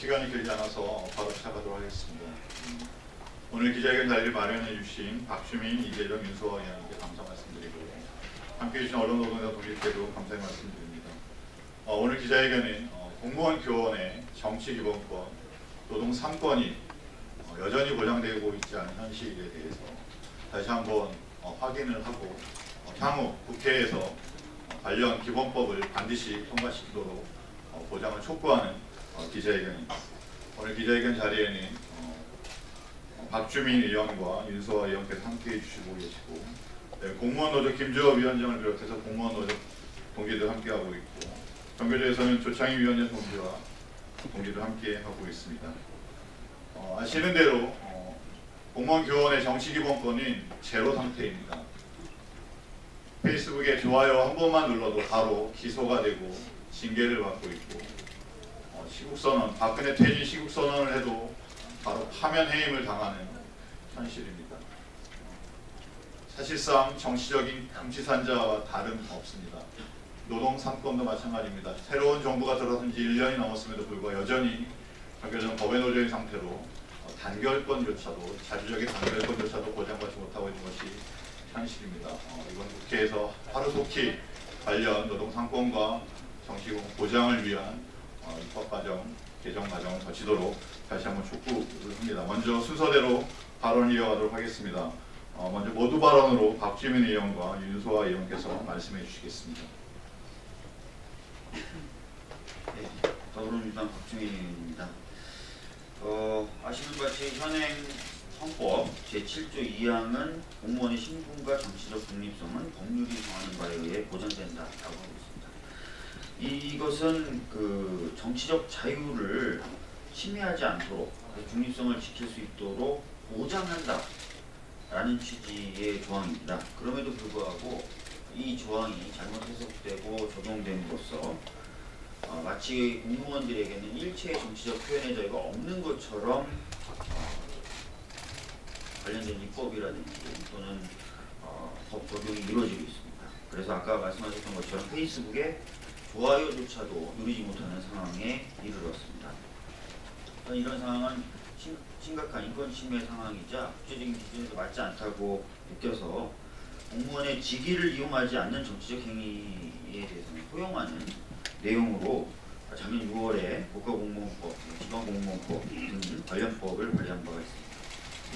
시간이 길지 않아서 바로 시작하도록 하겠습니다. 오늘 기자회견 자리를 마련해 주신 박주민, 이재정, 윤수아 의원님께 감사 말씀드리고 함께해 주신 언론노동자 동지께도 감사의 말씀드립니다. 오늘 기자회견은 공무원 교원의 정치기본권, 노동 3권이 여전히 보장되고 있지 않은 현실에 대해서 다시 한번 확인을 하고 향후 국회에서 관련 기본법을 반드시 통과시키도록 보장을 촉구하는 기자회견입니다. 오늘 기자회견 자리에는 박주민 의원과 윤소아 의원께서 함께해 주시고 계시고, 공무원 노조 김주호 위원장을 비롯해서 공무원 노조 동지들 함께하고 있고, 정교조에서는 조창희 위원장 동지도 함께하고 있습니다. 아시는 대로 공무원 교원의 정치기본권은 제로 상태입니다. 페이스북에 좋아요 한 번만 눌러도 바로 기소가 되고 징계를 받고 있고, 시국선언, 박근혜 퇴진 시국선언을 해도 바로 파면 해임을 당하는 현실입니다. 사실상 정치적인 감시산자와 다름없습니다. 노동 3권도 마찬가지입니다. 새로운 정부가 들어선 지 1년이 넘었음에도 불구하고 여전히 정교조는 법의 노조인 상태로 단결권조차도, 자주적인 단결권조차도 보장받지 못하고 있는 것이 현실입니다. 이번 국회에서 하루속히 관련 노동 3권과 정치공 보장을 위한 입법 과정, 개정 과정을 거치도록 다시 한번 촉구를 합니다. 먼저 순서대로 발언을 이어가도록 하겠습니다. 먼저 모두 발언으로 박주민 의원과 윤소아 의원께서 말씀해 주시겠습니다. 네, 더불어민주당 박주민 의원입니다. 아시는 바치 현행 헌법 제7조 2항은 공무원의 신분과 정치적 독립성은 법률이 정하는 바에 의해 보장된다라고 하고 있습니다. 이것은 그 정치적 자유를 침해하지 않도록 중립성을 지킬 수 있도록 보장한다라는 취지의 조항입니다. 그럼에도 불구하고 이 조항이 잘못 해석되고 적용됨으로써 마치 공무원들에게는 일체의 정치적 표현의 자유가 없는 것처럼 관련된 입법이라든지 또는 법 적용이 이루어지고 있습니다. 그래서 아까 말씀하셨던 것처럼 페이스북에 좋아요조차도 누리지 못하는 상황에 이르렀습니다. 이런 상황은 심각한 인권 침해 상황이자 국제적인 기준에도 맞지 않다고 느껴서 공무원의 직위를 이용하지 않는 정치적 행위에 대해서는 허용하는 내용으로 작년 6월에 국가공무원법, 지방공무원법 등 관련법을 발의한 바가 있습니다.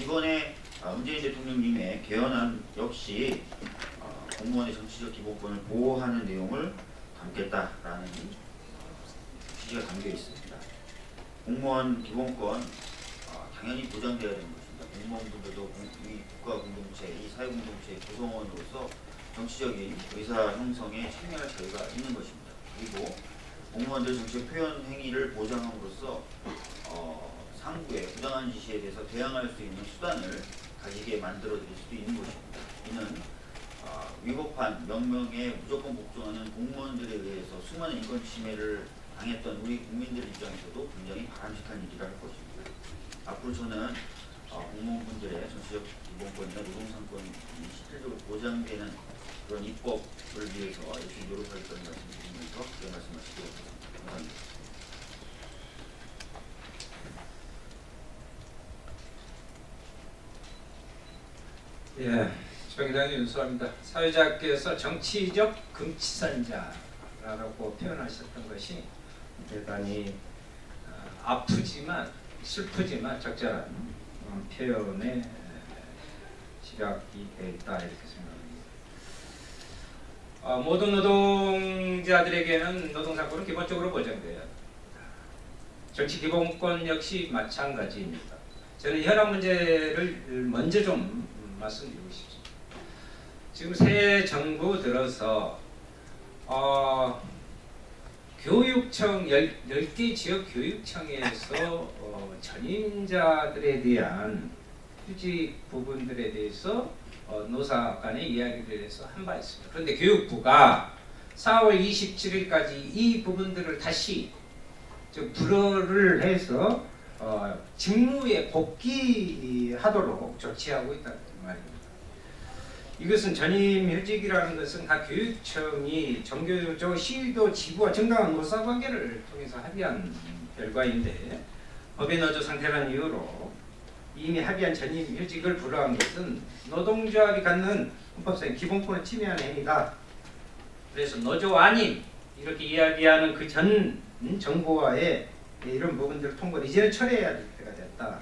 이번에 문재인 대통령님의 개헌안 역시 공무원의 정치적 기본권을 보호하는 내용을 담겠다라는 취지가 담겨 있습니다. 공무원 기본권 당연히 보장되어야 되는 것입니다. 공무원분들도 이 국가 공동체, 이 사회 공동체의 구성원으로서 정치적인 의사 형성에 참여할 자유가 있는 것입니다. 그리고 공무원들 정치적 표현 행위를 보장함으로써 상부의 부당한 지시에 대해서 대항할 수 있는 수단을 가지게 만들어드릴 수도 있는 것입니다. 이는 위법한 명령에 무조건 복종하는 공무원들에 의해서 수많은 인권 침해를 당했던 우리 국민들 입장에서도 굉장히 바람직한 일이라 할 것입니다. 앞으로 저는 공무원분들의 정치적 기본권이나 노동상권이 실질적으로 보장되는 그런 입법을 위해서 열심히 노력하겠다는 말씀을 드리면서 그 말씀을 드리도록 하겠습니다. 감사합니다. 예, 정의당의 윤수아입니다. 사회자께서 정치적 금치산자라고 표현하셨던 것이 대단히 아프지만 슬프지만 적절한 표현에 시작이 되어 있다 이렇게 생각합니다. 모든 노동자들에게는 노동상권은 기본적으로 보장돼야 합니다. 정치기본권 역시 마찬가지입니다. 저는 현안 문제를 먼저 좀 말씀드리고 싶습니다. 지금 새 정부 들어서 교육청 10개 지역 교육청에서 전임자들에 대한 휴직 부분들에 대해서 노사 간의 이야기를 해서 한 바 있습니다. 그런데 교육부가 4월 27일까지 이 부분들을 다시 좀 불허를 해서 직무에 복귀하도록 조치하고 있다는 말입니다. 이것은 전임휴직이라는 것은 각 교육청이 정교조 시도 지부와 정당한 노사관계를 통해서 합의한 결과인데 법의 노조 상태라는 이유로 이미 합의한 전임 휴직을 불허한 것은 노동조합이 갖는 헌법상 기본권을 침해하는 행위다. 그래서 노조 아님 이렇게 이야기하는 그 전 정부와의 이런 부분들을 통과를 이제는 철회해야 될 때가 됐다.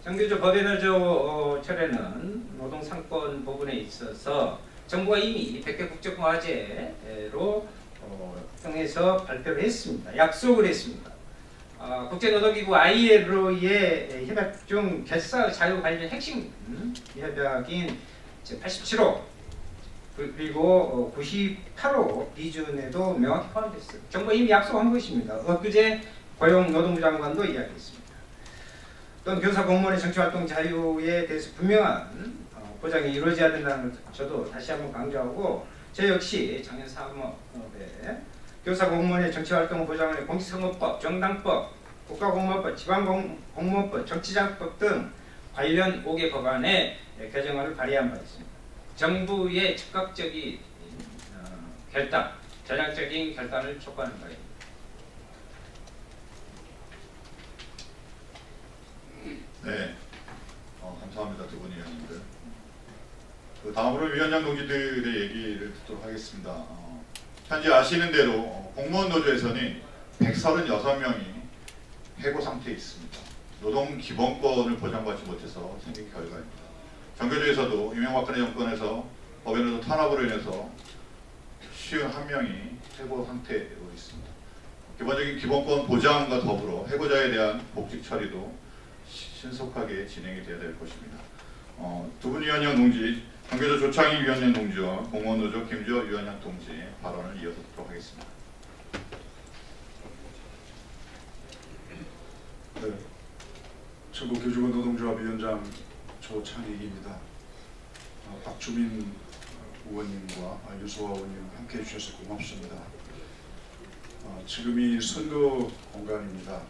정규조 법의 노조 철회는 노동상권 부분에 있어서 정부가 이미 100개 국제공화제로 통해서 발표를 했습니다. 약속을 했습니다. 국제노동기구 ILO의 협약 중 결사 자유 관련 핵심 협약인 87호 그리고 98호 기준에도 명확히 포함됐어요. 정부가 이미 약속한 것입니다. 엊그제 고용노동부 장관도 이야기했습니다. 또한 교사 공무원의 정치활동 자유에 대해서 분명한 보장이 이루어져야 된다는 걸 저도 다시 한번 강조하고 저 역시 작년 3월에 교사 공무원의 정치활동 보장을 공직선거법, 정당법, 국가공무원법, 지방공무원법, 정치자금법 등 관련 5개 법안에 개정안을 발의한 바 있습니다. 정부의 즉각적인 결단, 전향적인 결단을 촉구하는 바입니다. 네, 감사합니다. 두 분 위원님들. 다음으로 위원장 동지들의 얘기를 듣도록 하겠습니다. 현재 아시는 대로 공무원 노조에서는 136명이 해고 상태에 있습니다. 노동 기본권을 보장받지 못해서 생긴 결과입니다. 정규조에서도 이명박근혜 정권에서 법의 노조 탄압으로 인해서 51명이 해고 상태로 있습니다. 기본적인 기본권 보장과 더불어 해고자에 대한 복직 처리도 신속하게 진행이 되어야 될 것입니다. 두 분 위원장 동지, 정규조 조창희 위원장 동지와 공무원노조 김주호 위원장 동지 발언을 이어서 듣도록 하겠습니다. 네, 전국교직원 노동조합 위원장 조창익입니다. 박주민 의원님과 유소아 의원님 함께해 주셔서 고맙습니다. 지금이 선거 공간입니다.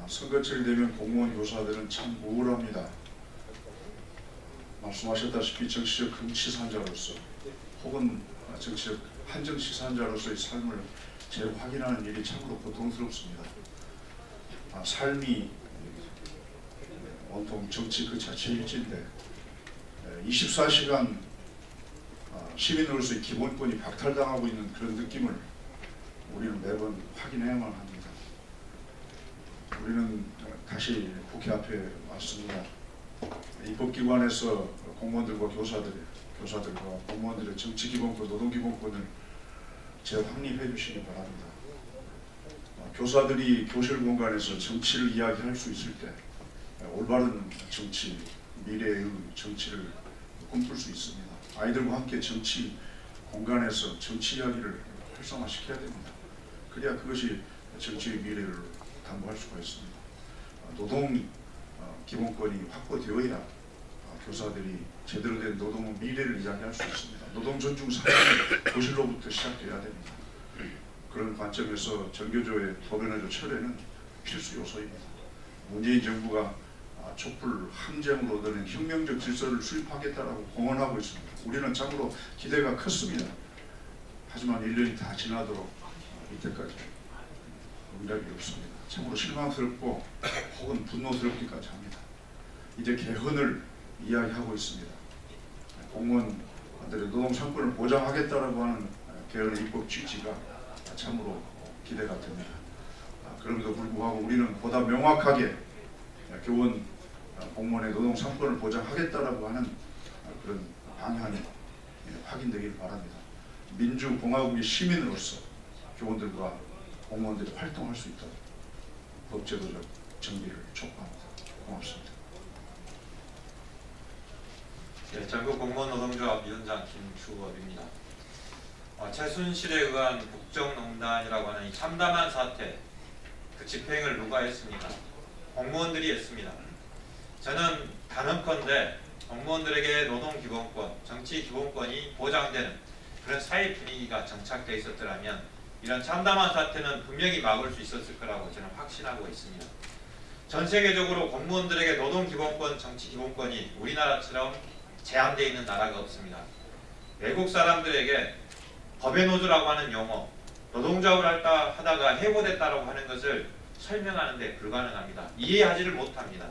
선거철이 되면 공무원 교사들은 참 우울합니다. 말씀하셨다시피 정치적 금치산자로서 혹은 정치적 한정치산자로서의 삶을 재확인하는 일이 참으로 고통스럽습니다. 삶이 온통 정치 그 자체일진데 24시간 시민으로서의 기본권이 박탈당하고 있는 그런 느낌을 우리는 매번 확인해야만 합니다. 우리는 다시 국회 앞에 왔습니다. 입법기관에서 공무원들과 교사들과 공무원들의 정치기본권, 노동기본권을 재확립해 주시기 바랍니다. 교사들이 교실 공간에서 정치를 이야기할 수 있을 때 올바른 정치, 미래의 정치를 꿈꿀 수 있습니다. 아이들과 함께 정치 공간에서 정치 이야기를 활성화시켜야 됩니다. 그래야 그것이 정치의 미래를 담보할 수가 있습니다. 노동 기본권이 확보되어야 교사들이 제대로 된 노동 미래를 이야기할 수 있습니다. 노동 존중 사회는 교실로부터 시작돼야 됩니다. 그런 관점에서 전교조의 법연노조 철회는 필수 요소입니다. 문재인 정부가 촛불 항쟁으로 얻어낸 혁명적 질서를 수립하겠다라고 공언하고 있습니다. 우리는 참으로 기대가 컸습니다. 하지만 1년이 다 지나도록 이때까지 응답이 없습니다. 참으로 실망스럽고 혹은 분노스럽기까지 합니다. 이제 개헌을 이야기하고 있습니다. 공무원들의 노동 상권을 보장하겠다라고 하는 개헌의 입법 취지가 참으로 기대가 됩니다. 그럼에도 불구하고 우리는 보다 명확하게 교원 공무원의 노동 상권을 보장하겠다라고 하는 그런 방향이 확인되길 바랍니다. 민주공화국의 시민으로서 교원들과 공무원들이 활동할 수 있도록 법제도적 정비를 촉구합니다. 고맙습니다. 네, 전국 공무원노동조합 위원장 김주업입니다. 최순실에 의한 국정농단이라고 하는 이 참담한 사태, 그 집행을 누가 했습니까? 공무원들이 했습니다. 저는 단언컨대 공무원들에게 노동기본권, 정치기본권이 보장되는 그런 사회 분위기가 정착되어 있었더라면 이런 참담한 사태는 분명히 막을 수 있었을 거라고 저는 확신하고 있습니다. 전 세계적으로 공무원들에게 노동기본권, 정치기본권이 우리나라처럼 제한되어 있는 나라가 없습니다. 외국 사람들에게 법의 노조라고 하는 용어, 노동조합을 하다가 해고됐다라고 하는 것을 설명하는데 불가능합니다. 이해하지를 못합니다.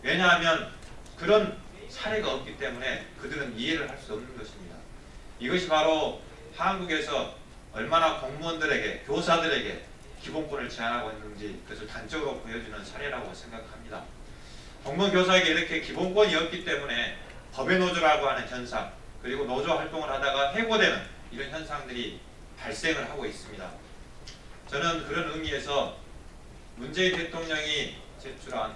왜냐하면 그런 사례가 없기 때문에 그들은 이해를 할 수 없는 것입니다. 이것이 바로 한국에서 얼마나 공무원들에게, 교사들에게 기본권을 제한하고 있는지 그것을 단적으로 보여주는 사례라고 생각합니다. 공무원 교사에게 이렇게 기본권이 없기 때문에 법의 노조라고 하는 현상, 그리고 노조 활동을 하다가 해고되는 이런 현상들이 발생을 하고 있습니다. 저는 그런 의미에서 문재인 대통령이 제출한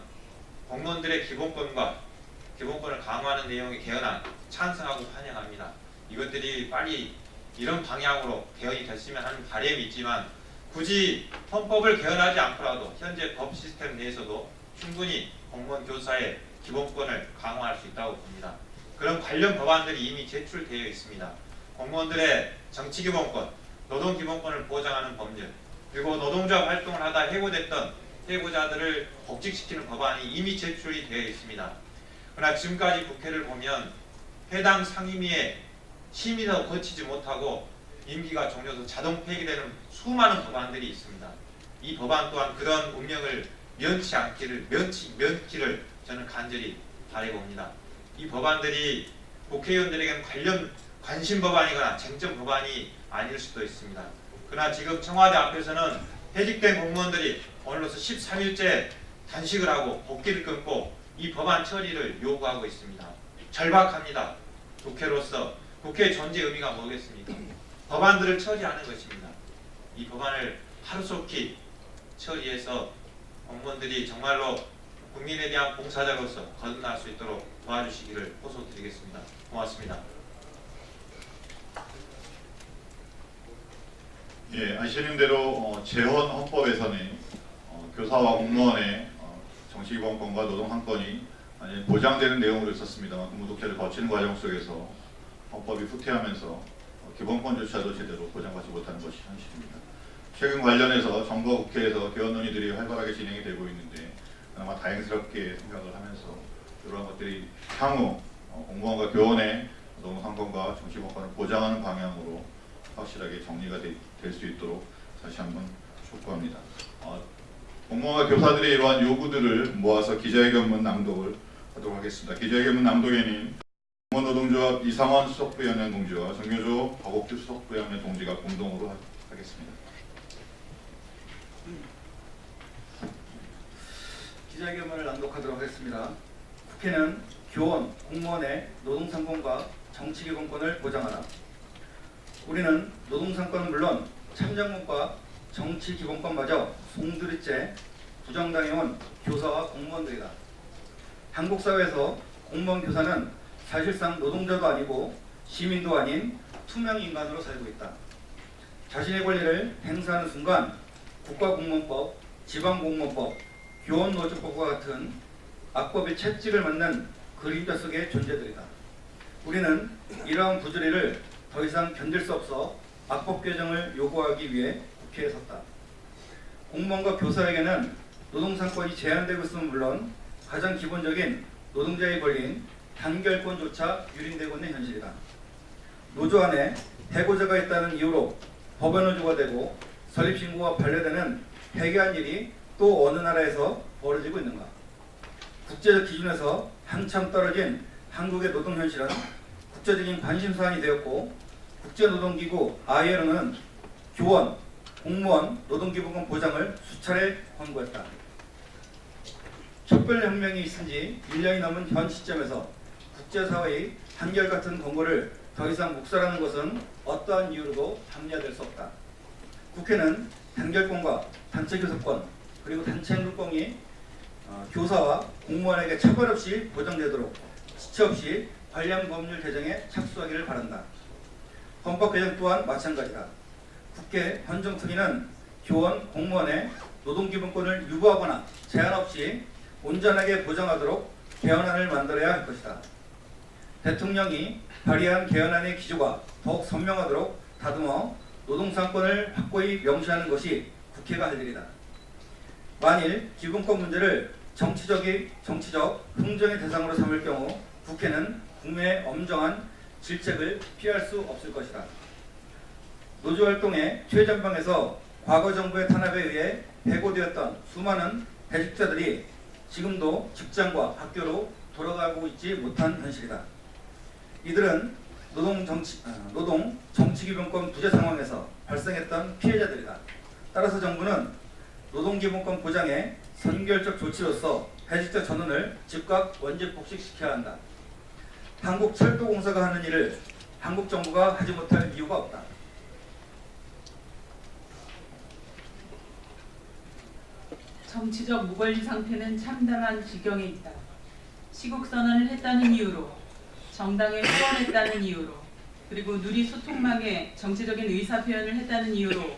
공무원들의 기본권을 강화하는 내용의 개헌안 찬성하고 환영합니다. 이것들이 빨리 이런 방향으로 개헌이 됐으면 하는 바람이 있지만 굳이 헌법을 개헌하지 않더라도 현재 법 시스템 내에서도 충분히 공무원 교사의 기본권을 강화할 수 있다고 봅니다. 그런 관련 법안들이 이미 제출되어 있습니다. 공무원들의 정치기본권, 노동기본권을 보장하는 법률, 그리고 노동조합 활동을 하다 해고됐던 해고자들을 복직시키는 법안이 이미 제출이 되어 있습니다. 그러나 지금까지 국회를 보면 해당 상임위에 심의도 거치지 못하고 임기가 종료해서 자동 폐기되는 수많은 법안들이 있습니다. 이 법안 또한 그런 운명을 면치기를 저는 간절히 바라봅니다. 이 법안들이 국회의원들에게는 관심 법안이거나 쟁점 법안이 아닐 수도 있습니다. 그러나 지금 청와대 앞에서는 해직된 공무원들이 오늘로서 13일째 단식을 하고 복귀를 끊고 이 법안 처리를 요구하고 있습니다. 절박합니다. 국회로서 국회의 존재 의미가 뭐겠습니까? 법안들을 처리하는 것입니다. 이 법안을 하루속히 처리해서 공무원들이 정말로 국민에 대한 봉사자로서 거듭날 수 있도록 도와주시기를 호소드리겠습니다. 고맙습니다. 예, 아시는 대로 재헌 헌법에서는 교사와 공무원의 정치기본권과 노동환권이 보장되는 내용으로 있었습니다만 국무독재를 거치는 과정 속에서 헌법이 후퇴하면서 기본권조차도 제대로 보장받지 못하는 것이 현실입니다. 최근 관련해서 정부와 국회에서 개헌 논의들이 활발하게 진행이 되고 있는데 아마 다행스럽게 생각을 하면서 이러한 것들이 향후 공무원과 교원의 노동환권과 정치기본권을 보장하는 방향으로 확실하게 정리가 될 수 있도록 다시 한번 촉구합니다. 공무원과 교사들의 이러한 요구들을 모아서 기자회견문 낭독을 하도록 하겠습니다. 기자회견문 낭독에는 공무원노동조합 이상원 수석부위원장 동지와 정교조 박옥규 수석부위원장 동지가 공동으로 하겠습니다. 기자회견문을 낭독하도록 하겠습니다. 국회는 교원, 공무원의 노동상권과 정치기본권을 보장하라. 우리는 노동상권은 물론 참정권과 정치기본권마저 송두리째 부정당해온 교사와 공무원들이다. 한국 사회에서 공무원 교사는 사실상 노동자도 아니고 시민도 아닌 투명 인간으로 살고 있다. 자신의 권리를 행사하는 순간 국가공무원법, 지방공무원법, 교원노조법과 같은 악법의 채찍을 맞는 그림자 속의 존재들이다. 우리는 이러한 부조리를 더 이상 견딜 수 없어 악법 개정을 요구하기 위해 국회에 섰다. 공무원과 교사에게는 노동상권이 제한되고 있음은 물론 가장 기본적인 노동자의 권리인 단결권조차 유린되고 있는 현실이다. 노조 안에 해고자가 있다는 이유로 법의 노조가 되고 설립신고가 반려되는 해괴한 일이 또 어느 나라에서 벌어지고 있는가? 국제적 기준에서 한참 떨어진 한국의 노동 현실은 국제적인 관심사안이 되었고 국제노동기구 ILO는 교원, 공무원 노동기본권 보장을 수차례 권고했다. 촛불혁명이 있은 지 1년이 넘은 현 시점에서 국제사회의 한결같은 권고를 더 이상 묵살하는 것은 어떠한 이유로도 합리화될 수 없다. 국회는 단결권과 단체교섭권 그리고 단체행동권이 교사와 공무원에게 차별 없이 보장되도록 지체 없이 관련 법률 개정에 착수하기를 바란다. 헌법 개정 또한 마찬가지다. 국회 헌정특위는 교원, 공무원의 노동기본권을 유보하거나 제한 없이 온전하게 보장하도록 개헌안을 만들어야 할 것이다. 대통령이 발의한 개헌안의 기조가 더욱 선명하도록 다듬어 노동상권을 확고히 명시하는 것이 국회가 할 일이다. 만일 기본권 문제를 정치적 흥정의 대상으로 삼을 경우 국회는 국민의 엄정한 질책을 피할 수 없을 것이다. 노조활동의 최전방에서 과거 정부의 탄압에 의해 해고되었던 수많은 해직자들이 지금도 직장과 학교로 돌아가고 있지 못한 현실이다. 이들은 노동 정치기본권 부재 상황에서 발생했던 피해자들이다. 따라서 정부는 노동기본권 보장의 선결적 조치로서 해직자 전원을 즉각 원직 복직시켜야 한다. 한국철도공사가 하는 일을 한국 정부가 하지 못할 이유가 없다. 정치적 무권리 상태는 참담한 지경에 있다. 시국선언을 했다는 이유로, 정당에 후원했다는 이유로, 그리고 누리 소통망에 정치적인 의사표현을 했다는 이유로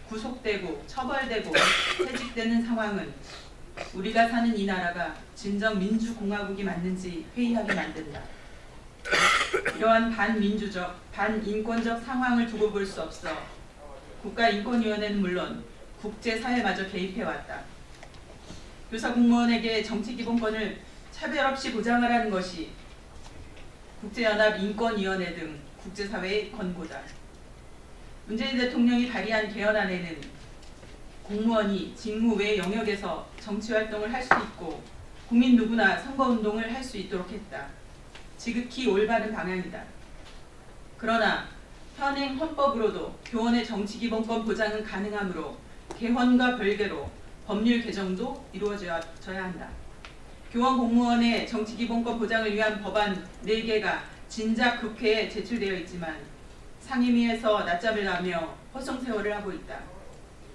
구속되고 처벌되고 해직되는 상황은 우리가 사는 이 나라가 진정 민주공화국이 맞는지 회의하게 만든다. 이러한 반민주적, 반인권적 상황을 두고 볼 수 없어 국가인권위원회는 물론 국제사회마저 개입해왔다. 교사 공무원에게 정치기본권을 차별 없이 보장하라는 것이 국제연합인권위원회 등 국제사회의 권고다. 문재인 대통령이 발의한 개헌안에는 공무원이 직무 외 영역에서 정치활동을 할 수 있고 국민 누구나 선거운동을 할 수 있도록 했다. 지극히 올바른 방향이다. 그러나 현행 헌법으로도 교원의 정치기본권 보장은 가능하므로 개헌과 별개로 법률 개정도 이루어져야 한다. 교원 공무원의 정치기본권 보장을 위한 법안 4개가 진작 국회에 제출되어 있지만 상임위에서 낮잠을 자며 허송세월을 하고 있다.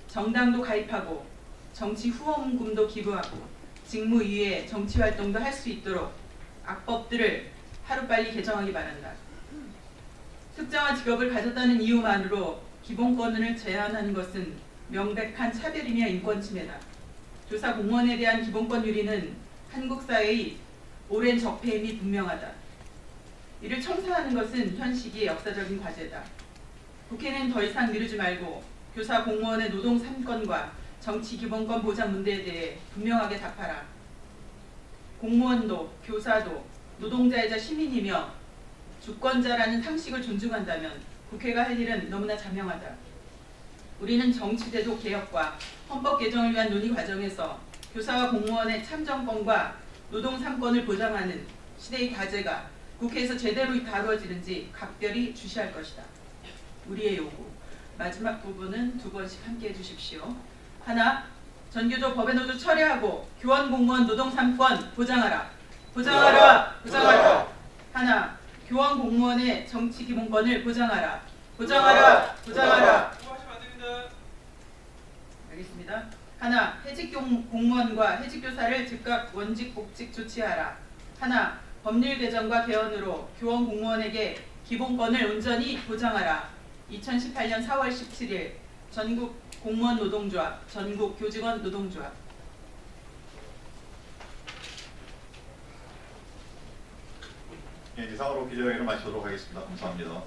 정당도 가입하고 정치 후원금도 기부하고 직무 이외에 정치활동도 할 수 있도록 악법들을 하루빨리 개정하기 바란다. 특정한 직업을 가졌다는 이유만으로 기본권을 제한하는 것은 명백한 차별이며 인권침해다. 교사 공무원에 대한 기본권 유리는 한국 사회의 오랜 적폐임이 분명하다. 이를 청산하는 것은 현 시기의 역사적인 과제다. 국회는 더 이상 미루지 말고 교사 공무원의 노동 3권과 정치 기본권 보장 문제에 대해 분명하게 답하라. 공무원도 교사도 노동자이자 시민이며 주권자라는 상식을 존중한다면 국회가 할 일은 너무나 자명하다. 우리는 정치제도 개혁과 헌법 개정을 위한 논의 과정에서 교사와 공무원의 참정권과 노동 3권을 보장하는 시대의 과제가 국회에서 제대로 다루어지는지 각별히 주시할 것이다. 우리의 요구. 마지막 부분은 2번씩 함께해 주십시오. 하나, 전교조 법외노조 철회하고 교원 공무원 노동 3권 보장하라. 보장하라. 보장하라. 하나, 교원 공무원의 정치 기본권을 보장하라. 보장하라. 보장하라. 알겠습니다. 하나, 해직 공무원과 해직 교사를 즉각 원직 복직 조치하라. 하나, 법률 개정과 개헌으로 교원 공무원에게 기본권을 온전히 보장하라. 2018년 4월 17일 전국 공무원 노동조합, 전국 교직원 노동조합. 예, 이상으로 기자회견을 마치도록 하겠습니다. 감사합니다.